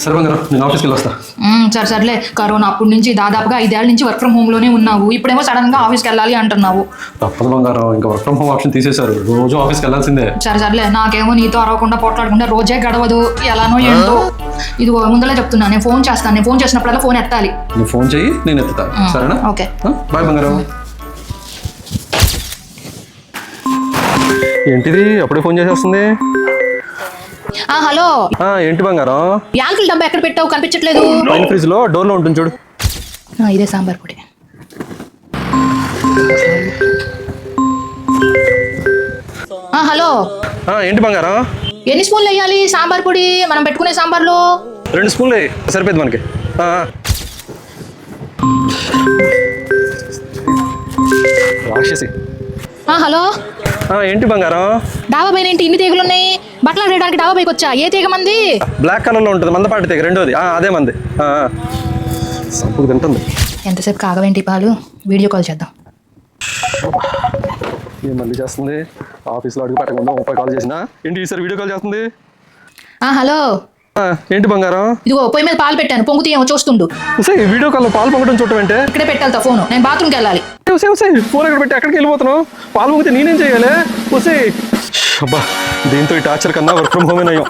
సరే బంగారం నేను ఆఫీస్కి వెళ్ళి వస్తా. సరే సర్లే, కరోనా అప్పటి నుంచి దాదాపుగా 5 ఏళ్ల నుంచి వర్క్ ఫ్రమ్ హోమ్ లోనే ఉన్నావు. ఇప్పుడేమో సడన్ గా ఆఫీస్కి వెళ్ళాలి అంటున్నావు. తప్పదు బంగారం, ఇంకా వర్క్ ఫ్రమ్ హోమ్ ఆప్షన్ తీసేశారు, రోజు ఆఫీస్కి వెళ్ళాల్సిందే. సరే సర్లే, నాకేమో నీతో అరవకుండా పోట్లాడకుండా రోజే గడవదు. ఎలానో ఏంటో. ఇది ముందలే చెప్తున్నా, నేను ఫోన్ చేస్తాను. నేను ఫోన్ చేసినప్పుడల్లా ఫోన్ ఎత్తాలి. నువ్వు ఫోన్ చెయ్యి, నేను ఎత్తుతాను. సరేనా? ఓకే, బాయ్ బంగారం. ఏంటిది అప్పుడే ఫోన్ చేసేస్తుంది? హలో. ఏంటి బంగారం? యాంకుల డబ్బా ఎక్కడ పెట్టావు, కనిపించట్లేదు. పైన ఫ్రిడ్జ్ లో డోర్ లో ఉంటుంది చూడు. ఇదే సాంబార్ పొడి. హలో. ఏంటి బంగారం? ఎన్ని స్పూన్లు వేయాలి సాంబార్ పొడి మనం పెట్టుకునే సాంబార్లో? 2 స్పూన్లు సరిపోయింది మనకి. రాక్షసి. హలో. ఏంటి బంగారం? డాబా పైన ఏంటి ఇన్ని తీగలు ఉన్నాయి? బట్టలు ఆడడానికి డాబా పైకి వచ్చా. ఏ తీగ మంది? బ్లాక్ కలర్ లో ఉంటుంది, మందపాటి తీగ, రెండోది. అదే మంది. సంపుకు తింటుంది. ఎంతసేపు కాగవేంటి పాలు? వీడియో కాల్ చేద్దాం. ఏం మళ్ళీ చేస్తుంది? ఆఫీస్లో అడుగు పెట్టకుండా 30 కాల్ చేసినా ఏంటి ఈసారి వీడియో కాల్ చేస్తుంది? హలో. ఏంటి బంగారం? ఇదిగో పొయ్యి మీద పాలు పెట్టాను, పొంగుతీయేమో చూస్తుండు. వీడియో కాల్ పాలు పొంగడం చూడటం అంటే? ఇక్కడే పెట్టాలి ఫోన్, నేను బాత్రూమ్కి వెళ్ళాలి. ఫోన్ ఎక్కడ పెట్టి ఎక్కడికి వెళ్ళిపోతున్నావు? పాలు పొంగితే నేనేం చేయాలి? అబ్బా, దీంతో ఈ టార్చర్ కన్నా వర్క్ ఫ్రమ్ హోమే నయం.